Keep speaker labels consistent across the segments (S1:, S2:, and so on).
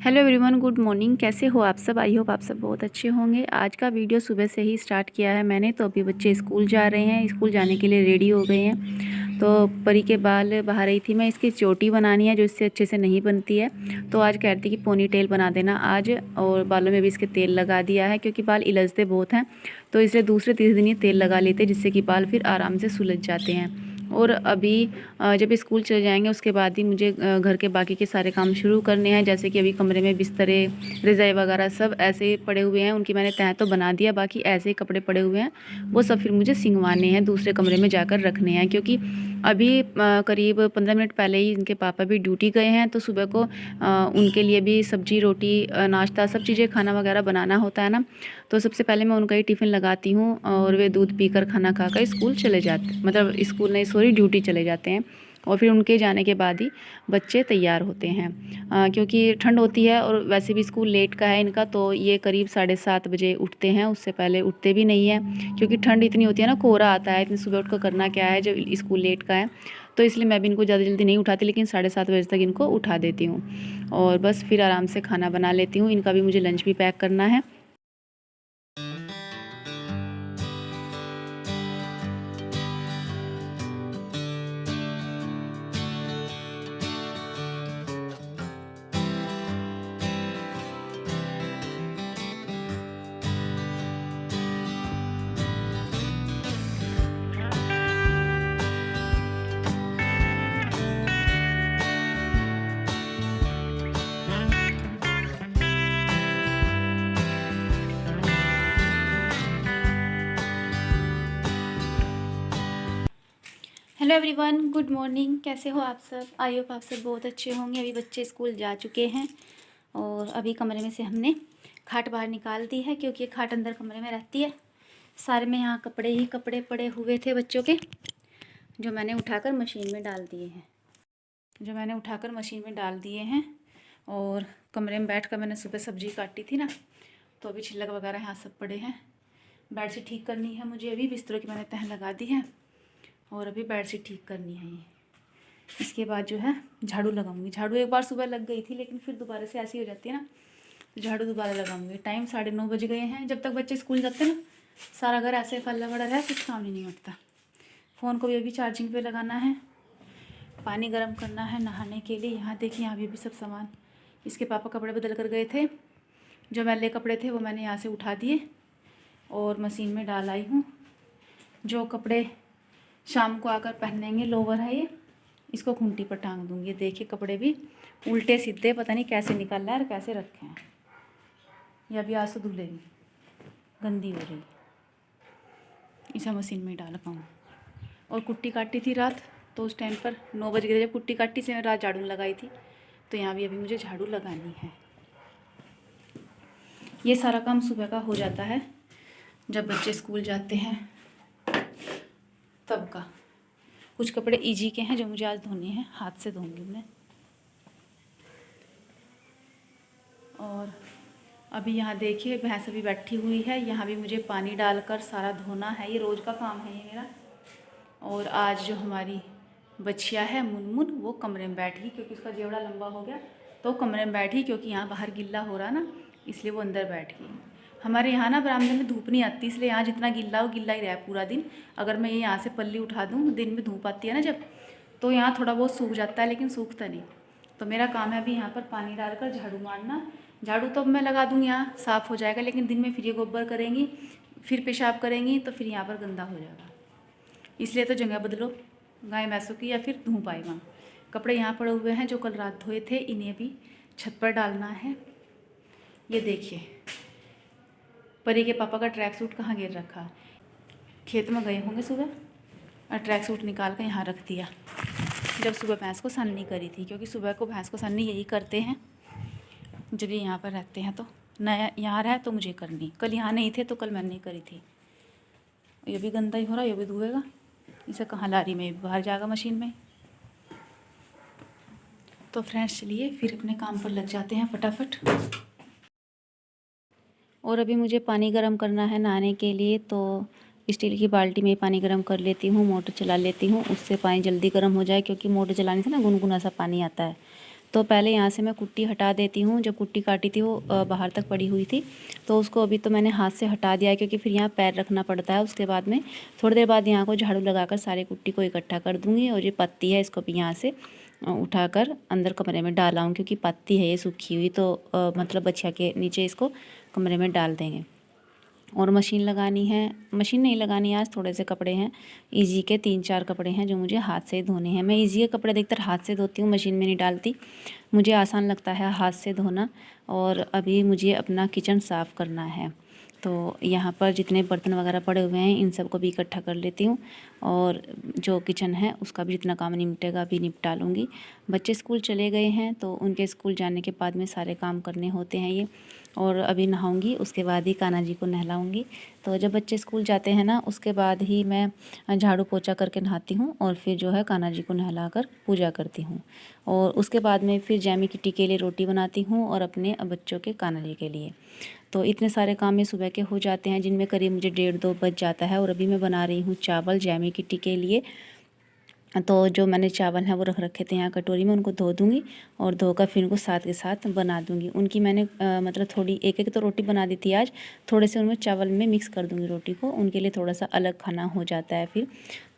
S1: Hello everyone, good morning. कैसे हो आप सब? आई होप आप सब बहुत अच्छे होंगे। आज का वीडियो सुबह से ही स्टार्ट किया है मैंने। तो अभी बच्चे स्कूल जा रहे हैं, स्कूल जाने के लिए रेडी हो गए हैं। तो परी के बाल बहा रही थी मैं। इसकी चोटी बनानी है जो इससे अच्छे से नहीं बनती है। तो आज कह रही थी कि पोनी टेल बना देना आज, और बालों में भी इसके तेल लगा दिया है क्योंकि बाल इलझते बहुत हैं। तो इसलिए दूसरे तीसरे दिन ये तेल लगा लेते जिससे कि बाल फिर आराम से सुलझ जाते हैं। और अभी जब स्कूल चले जाएंगे उसके बाद ही मुझे घर के बाकी के सारे काम शुरू करने हैं। जैसे कि अभी कमरे में बिस्तरे, रज़ाई वगैरह सब ऐसे पड़े हुए हैं, उनकी मैंने तह तो बना दिया, बाकी ऐसे ही कपड़े पड़े हुए हैं, वो सब फिर मुझे सिंगवाने हैं, दूसरे कमरे में जाकर रखने हैं। क्योंकि अभी करीब 15 मिनट पहले ही इनके पापा भी ड्यूटी गए हैं। तो सुबह को उनके लिए भी सब्जी रोटी नाश्ता सब चीज़ें खाना वगैरह बनाना होता है ना। तो सबसे पहले मैं उनका ही टिफ़िन लगाती हूँ और वे दूध पीकर खाना खाकर स्कूल चले जाते, मतलब स्कूल नहीं सॉरी ड्यूटी चले जाते हैं। और फिर उनके जाने के बाद ही बच्चे तैयार होते हैं, क्योंकि ठंड होती है और वैसे भी स्कूल लेट का है इनका। तो ये करीब 7:30 बजे उठते हैं, उससे पहले उठते भी नहीं है क्योंकि ठंड इतनी होती है ना, कोहरा आता है, इतनी सुबह उठ कर करना क्या है जब स्कूल लेट का है। तो इसलिए मैं भी इनको ज़्यादा जल्दी नहीं उठाती, लेकिन 7:30 बजे तक इनको उठा देती हूँ और बस फिर आराम से खाना बना लेती हूँ। इनका भी मुझे लंच भी पैक करना है। Hello everyone, good morning. कैसे हो आप सब? आई होप आप सब बहुत अच्छे होंगे। अभी बच्चे स्कूल जा चुके हैं और अभी कमरे में से हमने खाट बाहर निकाल दी है क्योंकि ये खाट अंदर कमरे में रहती है। सारे में यहाँ कपड़े ही कपड़े पड़े हुए थे बच्चों के, जो मैंने उठाकर मशीन में डाल दिए हैं और कमरे में बैठ कर मैंने सुबह सब्जी काटी थी ना, तो अभी छिलक वगैरह यहाँ सब पड़े हैं। बेडशीट ठीक करनी है मुझे, अभी बिस्तरों की मैंने तह लगा दी है और अभी बेडशीट ठीक करनी है ये। इसके बाद जो है झाड़ू लगाऊंगी। झाड़ू एक बार सुबह लग गई थी लेकिन फिर दोबारा से ऐसी हो जाती है ना, तो झाड़ू दोबारा लगाऊंगी। टाइम 9:30 बज गए हैं। जब तक बच्चे स्कूल जाते हैं ना, सारा घर ऐसे फैला पड़ा रहा, कुछ काम ही नहीं होता। फ़ोन को भी अभी चार्जिंग पे लगाना है, पानी गर्म करना है नहाने के लिए। यहाँ देखिए, यहाँ भी सब सामान, इसके पापा कपड़े बदल कर गए थे, जो मैले कपड़े थे वो मैंने यहाँ से उठा दिए और मशीन में डाल आई हूँ। जो कपड़े शाम को आकर पहनेंगे, लोवर है ये, इसको खूंटी पर टांग दूँगी। देखिए कपड़े भी उल्टे सीधे पता नहीं कैसे निकल रहा है और कैसे रखे हैं। ये अभी आज से धुलेगी, गंदी हो रही, इसे मशीन में डाल पाऊँ। और कुट्टी काटी थी रात, तो उस टाइम पर 9 बज गए जब कुट्टी काटी से रात झाड़ू लगाई थी, तो यहाँ भी अभी मुझे झाड़ू लगानी है। ये सारा काम सुबह का हो जाता है जब बच्चे स्कूल जाते हैं तब का। कुछ कपड़े इजी के हैं जो मुझे आज धोने हैं, हाथ से धोऊंगी मैं। और अभी यहाँ देखिए भैंस अभी बैठी हुई है, यहाँ भी मुझे पानी डालकर सारा धोना है, ये रोज़ का काम है ये मेरा। और आज जो हमारी बच्चिया है मुनमुन, वो कमरे में बैठ गई क्योंकि उसका जेवड़ा लंबा हो गया, तो कमरे में बैठी क्योंकि यहाँ बाहर गिल्ला हो रहा ना, इसलिए वो अंदर बैठ गई। हमारे यहाँ ना बरामदे में धूप नहीं आती, इसलिए यहाँ जितना गिल्ला हो गिल्ला ही रहा पूरा दिन। अगर मैं ये यहाँ से पल्ली उठा दूँ, दिन में धूप आती है ना जब, तो यहाँ थोड़ा बहुत सूख जाता है लेकिन सूखता नहीं। तो मेरा काम है अभी यहाँ पर पानी डालकर झाड़ू मारना। झाड़ू तो अब मैं लगा दूँगी, यहाँ साफ़ हो जाएगा, लेकिन दिन में फिर ये गोबर करेंगी, फिर पेशाब करेंगी, तो फिर यहाँ पर गंदा हो जाएगा। इसलिए तो जगह बदलो गाय भैंसों की, या फिर धूप आए वहाँ। कपड़े यहाँ पड़े हुए हैं जो कल रात धोए थे, इन्हें भी छत पर डालना है। ये देखिए परी के पापा का ट्रैक सूट कहाँ गिर रखा, खेत में गए होंगे सुबह और ट्रैक सूट निकाल कर यहाँ रख दिया, जब सुबह भैंस को सन्नी करी थी। क्योंकि सुबह को भैंस को सन्नी यही करते हैं जब ये यहाँ पर रहते हैं। तो नया यहाँ रहा तो मुझे करनी, कल यहाँ नहीं थे तो कल मैंने नहीं करी थी। ये भी गंदा ही हो रहा, ये भी धुएगा, इसे कहाँ लारी में बाहर जाएगा मशीन में। तो फ्रेंड्स चलिए फिर अपने काम पर लग जाते हैं फटाफट। और अभी मुझे पानी गर्म करना है नहाने के लिए, तो स्टील की बाल्टी में पानी गर्म कर लेती हूँ, मोटर चला लेती हूँ, उससे पानी जल्दी गर्म हो जाए। क्योंकि मोटर चलाने से ना गुनगुना सा पानी आता है, तो पहले यहाँ से मैं कुट्टी हटा देती हूँ। जब कुट्टी काटी थी वो बाहर तक पड़ी हुई थी, तो उसको अभी तो मैंने हाथ से हटा दिया है, क्योंकि फिर यहाँ पैर रखना पड़ता है। उसके बाद में थोड़ी देर बाद यहाँ को झाड़ू लगाकर सारे कुट्टी को इकट्ठा कर दूँगी। और ये पत्ती है, इसको भी यहाँ से उठाकर अंदर कमरे में डाल क्योंकि पत्ती है ये सूखी हुई, तो मतलब बछिया के नीचे इसको कमरे में डाल देंगे। और मशीन लगानी है, मशीन नहीं लगानी है, आज थोड़े से कपड़े हैं इजी के, 3-4 कपड़े हैं जो मुझे हाथ से धोने हैं। मैं इजी के कपड़े देखकर हाथ से धोती हूँ, मशीन में नहीं डालती, मुझे आसान लगता है हाथ से धोना। और अभी मुझे अपना किचन साफ़ करना है, तो यहाँ पर जितने बर्तन वगैरह पड़े हुए हैं इन सब को भी इकट्ठा कर लेती हूँ। और जो किचन है उसका भी जितना काम निपटेगा अभी निपटा लूँगी। बच्चे स्कूल चले गए हैं, तो उनके स्कूल जाने के बाद में सारे काम करने होते हैं ये। और अभी नहाऊंगी, उसके बाद ही कान्हा जी को नहलाऊंगी। तो जब बच्चे स्कूल जाते हैं ना, उसके बाद ही मैं झाड़ू पोछा करके नहाती हूँ, और फिर जो है कान्हा जी को नहला कर पूजा करती हूँ। और उसके बाद में फिर जैमी किट्टी के लिए रोटी बनाती हूँ और अपने बच्चों के कान्हा जी के लिए। तो इतने सारे काम में सुबह के हो जाते हैं, जिनमें करीब मुझे 1:30-2 बज जाता है। और अभी मैं बना रही हूँ चावल जैमी किट्टी के लिए। तो जो मैंने चावल हैं वो रख रखे थे यहाँ कटोरी में, उनको धो दूँगी और धोकर फिर उनको साथ के साथ बना दूँगी। उनकी मैंने मतलब थोड़ी एक तो रोटी बना दी थी आज, थोड़े से उनमें चावल में मिक्स कर दूँगी रोटी को, उनके लिए थोड़ा सा अलग खाना हो जाता है फिर।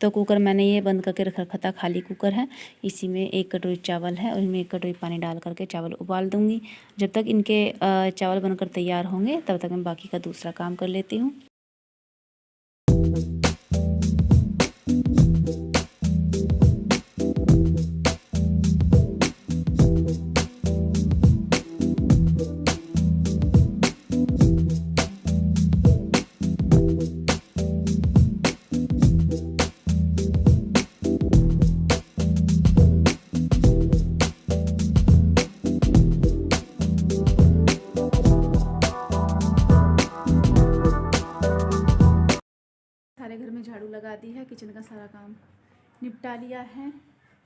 S1: तो कुकर मैंने ये बंद करके रख रखा था, खाली कुकर है, इसी में 1 कटोरी चावल है और इसमें 1 कटोरी पानी डाल करके चावल उबाल दूँगी। जब तक इनके चावल बनकर तैयार होंगे तब तक मैं बाकी का दूसरा काम कर लेती हूँ। सारे घर में झाड़ू लगा दी है, किचन का सारा काम निपटा लिया है।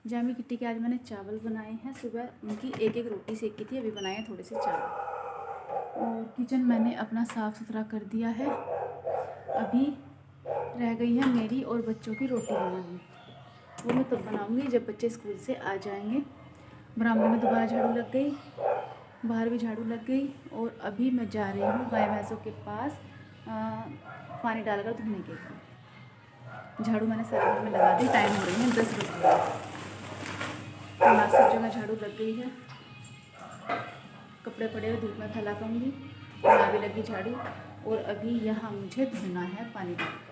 S1: जैमी किट्टी के आज मैंने चावल बनाए हैं, सुबह उनकी 1-1 रोटी सेकी थी, अभी बनाए हैं थोड़े से चावल। और किचन मैंने अपना साफ़ सुथरा कर दिया है। अभी रह गई है मेरी और बच्चों की रोटी बनानी, वो मैं तब बनाऊंगी जब बच्चे स्कूल से आ जाएंगे। बरामदे में दोबारा झाड़ू लग गई, बाहर भी झाड़ू लग गई। और अभी मैं जा रही हूँ गाय भैंसों के पास पानी डालकर धोने के लिए। झाड़ू मैंने सारे घर में लगा दी, टाइम हो रही है 10 बज गए। तो सब जगह झाड़ू लग गई है, कपड़े पड़े हुए धूप में फैला करूँगी, यहाँ भी लगी झाड़ू। और अभी यहाँ मुझे धोना है पानी डालकर।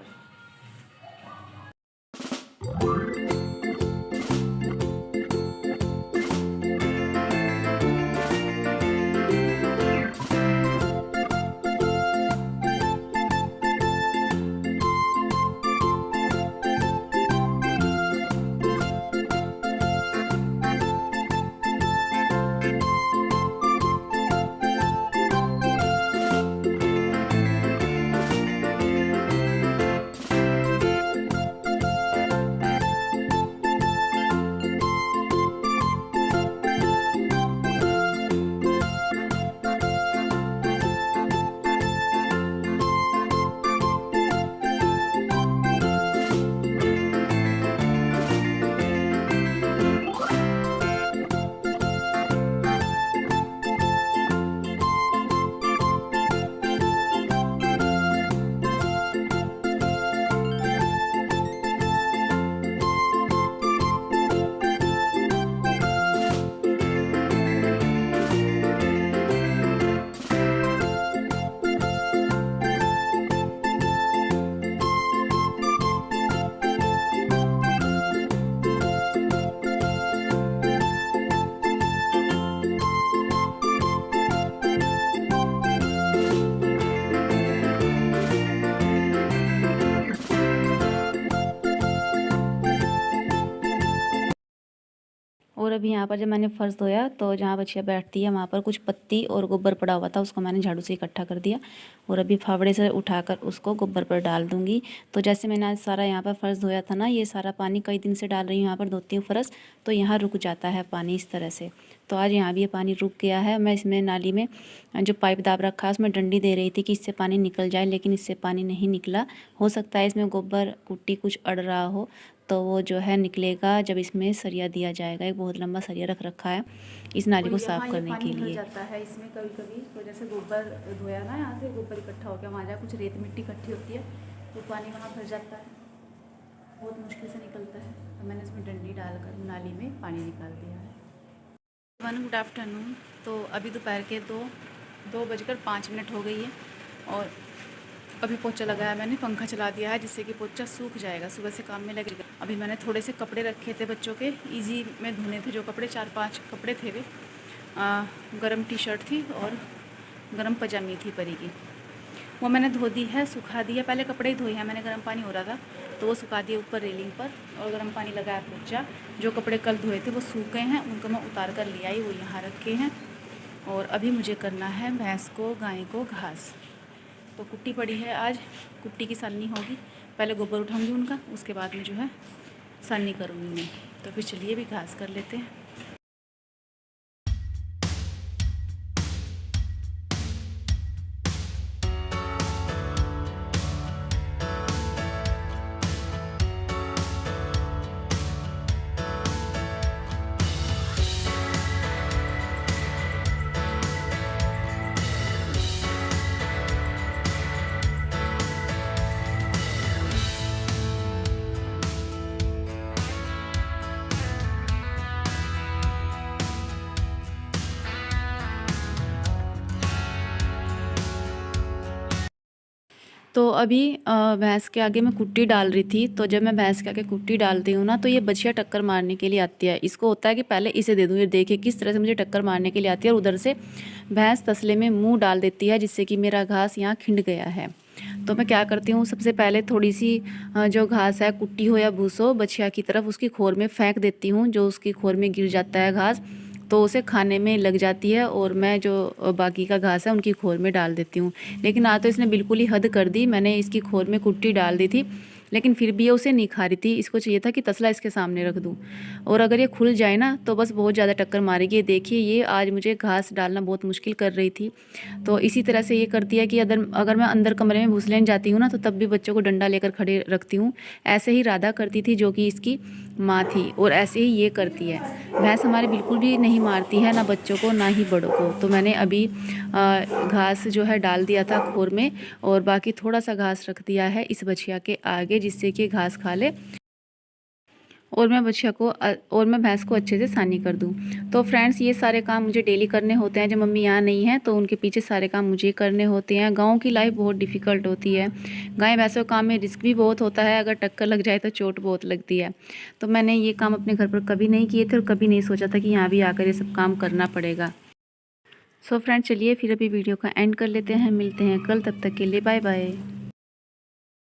S1: और अभी यहाँ पर जब मैंने फ़र्श धोया तो जहाँ बछिया बैठती है वहाँ पर कुछ पत्ती और गोबर पड़ा हुआ था, उसको मैंने झाड़ू से इकट्ठा कर दिया और अभी फावड़े से उठाकर उसको गोबर पर डाल दूँगी। तो जैसे मैंने आज सारा यहाँ पर फ़र्श धोया था ना, ये सारा पानी कई दिन से डाल रही हूँ, यहाँ पर धोती हूँ फ़र्श, तो यहाँ रुक जाता है पानी इस तरह से। तो आज यहाँ भी ये पानी रुक गया है। मैं इसमें नाली में जो पाइप दाब रखा है उसमें डंडी दे रही थी कि इससे पानी निकल जाए, लेकिन इससे पानी नहीं निकला। हो सकता है इसमें गोबर कुट्टी कुछ अड़ रहा हो, तो वो जो है निकलेगा जब इसमें सरिया दिया जाएगा। एक बहुत लंबा सरिया रख रखा है इस नाली को साफ़ करने के लिए। जाता है इसमें कभी कभी, तो जैसे गोबर धोया ना, यहाँ से गोबर इकट्ठा हो गया, वहाँ जा कुछ रेत मिट्टी इकट्ठी होती है तो पानी वहाँ भर जाता है, बहुत मुश्किल से निकलता है। तो मैंने इसमें डंडी डालकर नाली में पानी निकाल दिया है। Good afternoon. तो अभी दोपहर के 2:05 हो गई है और अभी पोछा लगाया मैंने, पंखा चला दिया है जिससे कि पोछा सूख जाएगा, सुबह से काम में लगेगा। अभी मैंने थोड़े से कपड़े रखे थे बच्चों के, इजी में धोने थे जो कपड़े, 4-5 कपड़े थे वे। गरम टी शर्ट थी और गरम पजामी थी परी की, वो मैंने धो दी है, सुखा दिया। पहले कपड़े ही धोए हैं मैंने, गर्म पानी हो रहा था तो वो सुखा दिया ऊपर रेलिंग पर, और गर्म पानी लगाया पोछा। जो कपड़े कल धोए थे वो सूख गए हैं, उनको मैं उतार कर ले आई, वो यहाँ रखे हैं। और अभी मुझे करना है भैंस को, गाय को घास। तो कुट्टी पड़ी है, आज कुट्टी की साननी होगी। पहले गोबर उठाऊंगी उनका, उसके बाद में जो है साननी करूँगी मैं। तो फिर चलिए भी घास कर लेते हैं। तो अभी भैंस के आगे मैं कुट्टी डाल रही थी। तो जब मैं भैंस के आगे कुट्टी डालती हूँ ना, तो ये बछिया टक्कर मारने के लिए आती है। इसको होता है कि पहले इसे दे दूँ, ये देखिए किस तरह से मुझे टक्कर मारने के लिए आती है। और उधर से भैंस तसले में मुंह डाल देती है, जिससे कि मेरा घास यहाँ खिंड गया है। तो मैं क्या करती हूँ, सबसे पहले थोड़ी सी जो घास है, कुट्टी हो या भूसो, बछिया की तरफ उसकी खोर में फेंक देती हूँ। जो उसकी खोर में गिर जाता है घास तो उसे खाने में लग जाती है, और मैं जो बाकी का घास है उनकी खोर में डाल देती हूँ। लेकिन आज तो इसने बिल्कुल ही हद कर दी, मैंने इसकी खोर में कुट्टी डाल दी थी लेकिन फिर भी ये उसे नहीं खा रही थी। इसको चाहिए था कि तसला इसके सामने रख दूँ, और अगर ये खुल जाए ना तो बस बहुत ज़्यादा टक्कर मारेगी। देखिए ये आज मुझे घास डालना बहुत मुश्किल कर रही थी। तो इसी तरह से ये करती है कि अगर मैं अंदर कमरे में भूस लेने जाती हूँ ना, तो तब भी बच्चों को डंडा लेकर खड़े रखती हूँ। ऐसे ही राधा करती थी जो कि इसकी माँ थी, और ऐसे ही ये करती है। भैंस हमारे बिल्कुल भी नहीं मारती है, ना बच्चों को ना ही बड़ों को। तो मैंने अभी घास जो है डाल दिया था खोर में, और बाकी थोड़ा सा घास रख दिया है इस बछिया के आगे, जिससे कि घास खा ले और मैं भैंस को अच्छे से सानी कर दूं। तो फ्रेंड्स, ये सारे काम मुझे डेली करने होते हैं। जब मम्मी यहाँ नहीं है तो उनके पीछे सारे काम मुझे करने होते हैं। गाँव की लाइफ बहुत डिफ़िकल्ट होती है, गाय भैंसों काम में रिस्क भी बहुत होता है, अगर टक्कर लग जाए तो चोट बहुत लगती है। तो मैंने ये काम अपने घर पर कभी नहीं किए थे, और कभी नहीं सोचा था कि यहाँ भी आकर ये सब काम करना पड़ेगा। सो फ्रेंड्स, चलिए फिर अभी वीडियो का एंड कर लेते हैं, मिलते हैं कल, तब तक के लिए बाय बाय।